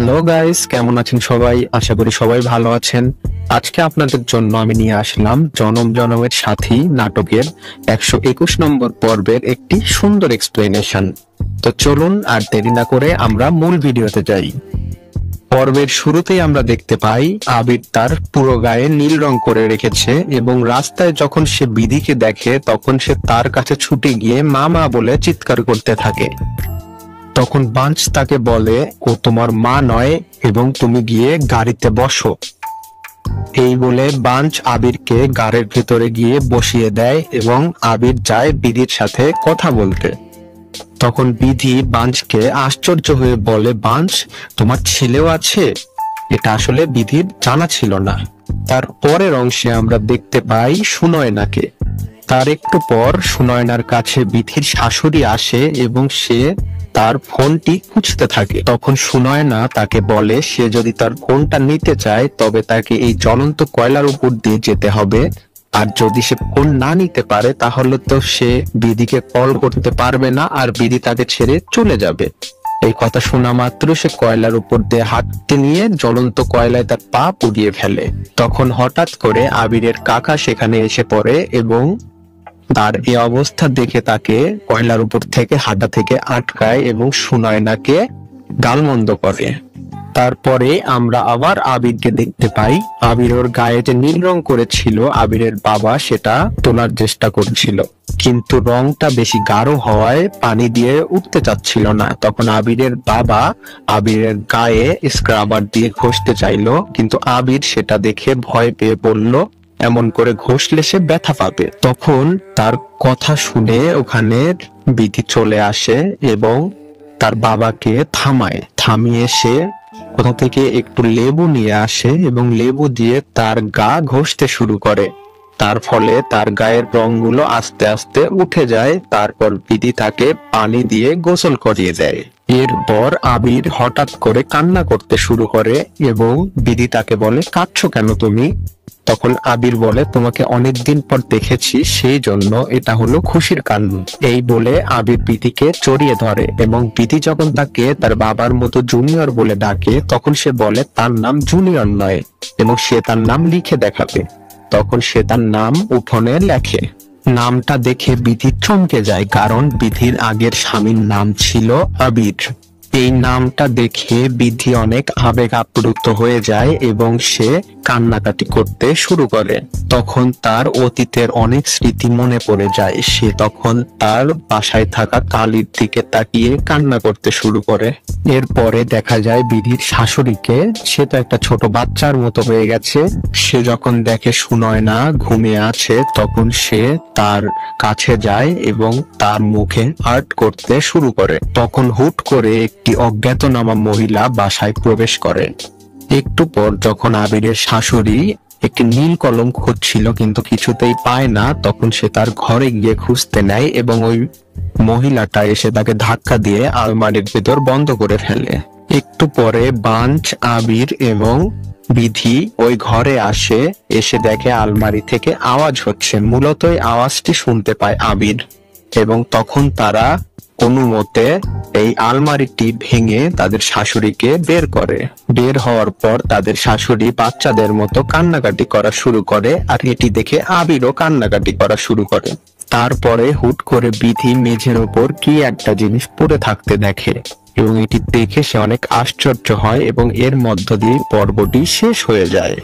Hello guys, কেমন আছেন সবাই? আশা করি সবাই ভালো আছেন। আজকে আপনাদের জন্য আমি নিয়ে আসলাম জনম জনমের সাথী নাটকের 121 নম্বর পর্বের একটি সুন্দর এক্সপ্লেনেশন। তো চলুন আর দেরি না করে আমরা মূল ভিডিওতে যাই। পর্বের শুরুতেই আমরা দেখতে পাই আবির তার পুরো গায়ে নীল রং করে রেখেছে এবং রাস্তায় যখন সে বিধিকে দেখে তখন সে তার কাছে ছুটে গিয়ে মা মা বলে চিৎকার করতে থাকে। তখন বাঞ্চ তাকে বলে ও তোমার মা নয় এবং তুমি গিয়ে গাড়িতে বসো। এই বলে বাঞ্চ আবিরকে গাড়ির ভিতরে গিয়ে বসিয়ে দেয় এবং আবির যায় বিধির সাথে কথা বলতে। তখন বিধি বাঞ্চকে আশ্চর্য হয়ে বলে, বাঞ্চ, তোমার ছেলেও আছে? এটা আসলে বিধির জানা ছিল না। তার পরের অংশে আমরা দেখতে পাই সুনয়নাকে। তার একটু পর সুনয়নার কাছে বিধির শাশুড়ি আসে এবং সে তার ফোনটি খুঁজতে থাকে। তখন সুনয়না তাকে বলে সে যদি তার ফোনটা নিতে চায় তবে তাকে এই জ্বলন্ত কয়লার উপর দিয়ে যেতে হবে, আর যদি সে ফোন না নিতে পারে তাহলে তো সে বিধিকে কল করতে পারবে না আর বিধি তাকে ছেড়ে চলে যাবে। এই কথা শোনা মাত্র সে কয়লার উপর দিয়ে হাঁটতে নিয়ে জ্বলন্ত কয়লায় তার পা পুড়িয়ে ফেলে। তখন হঠাৎ করে আবিরের কাকা সেখানে এসে পড়ে এবং তার এই অবস্থা দেখে তাকে কয়লার উপর থেকে হাঁটা থেকে আটকায় এবং সুনয়নাকে গালমন্দ করে। তারপরে আমরা আবার আবিরকে দেখতে পাই। আবিরের গায়ে যে নীল রং করেছিল আবিরের বাবা সেটা তোলার চেষ্টা করছিল, কিন্তু রংটা বেশি গাঢ় হওয়ায় পানি দিয়ে উঠতে চাচ্ছিল না। তখন আবিরের বাবা আবিরের গায়ে স্ক্রাবার দিয়ে ঘষতে চাইলো, কিন্তু আবির সেটা দেখে ভয় পেয়ে বলল এমন করে ঘষলে সে ব্যথা পাবে। তখন তার কথা শুনে ওখানে বিধি চলে আসে এবং তার বাবাকে থামিয়ে সে কোথা থেকে একটু লেবু নিয়ে আসে এবং লেবু দিয়ে তার গা ঘষতে শুরু করে। তার ফলে তার গায়ের রংগুলো আস্তে আস্তে উঠে যায়। তারপর বিধি তাকে পানি দিয়ে গোসল করিয়ে দেয়। এরপর আবির হঠাৎ করে কান্না করতে শুরু করে এবং বিধি তাকে বলে, কাঁদছো কেন তুমি? তখন আবির বলে, তোমাকে অনেকদিন পর দেখেছি সেই জন্য এটা হলো খুশির কান্না। এই বলে আবির বিধিকে জড়িয়ে ধরে এবং বিধি যখন তাকে তার বাবার মতো জুনিয়র বলে ডাকে তখন সে বলে তার নাম জুনিয়র নয় এবং সে তার নাম লিখে দেখাবে। তখন সে তার নাম উঠোনে লেখে। নামটা দেখে বিধি চমকে যায়, কারণ বিধির আগের স্বামীর নাম ছিল আবির। এই নামটা দেখে বিধি অনেক আবেগ আপ্লুত হয়ে যায় এবং সে কান্নাকাটি করতে শুরু করে। তখন তার অতীতের অনেক স্মৃতি মনে পড়ে যায়। সে তখন তার বাসায় থাকা কালির দিকে তাকিয়ে কান্না করতে শুরু করে। এরপরে দেখা যায় বিধির শাশুড়িকে। সে তো একটা ছোট বাচ্চার মতো হয়ে গেছে। সে যখন দেখে সুনয়না ঘুমিয়ে আছে তখন সে তার কাছে যায় এবং তার মুখে আর্ট করতে শুরু করে। তখন হুট করে একটি অজ্ঞাতনামা মহিলা বাসায় প্রবেশ করে। একটু পর যখন আবিরের শাশুড়ি একটি নীল কলম খুঁজছিল কিন্তু কিছুতেই পায় না, তখন সে তার ঘরে গিয়ে খুঁজতে নেয় এবং ওই মহিলাটা এসে তাকে ধাক্কা দিয়ে আলমারির ভিতর বন্ধ করে ফেলে। একটু পরে বাঞ্চ, আবির এবং বিধি ওই ঘরে আসে। এসে দেখে আলমারি থেকে আওয়াজ হচ্ছে। মূলত এই আওয়াজটি শুনতে পায় আবির এবং তখন তারা কোনোমতে এই আলমারিটি ভেঙে তাদের শাশুড়িকে বের করে। বের হওয়ার পর তাদের শাশুড়ি বাচ্চাদের মতো কান্নাকাটি করা শুরু করে আর এটি দেখে আবিরও কান্নাকাটি করা শুরু করে। তারপরে হুট করে বিধি মেঝের ওপর কি একটা জিনিস পড়ে থাকতে দেখে এবং এটি দেখে সে অনেক আশ্চর্য হয় এবং এর মধ্য দিয়ে পর্বটি শেষ হয়ে যায়।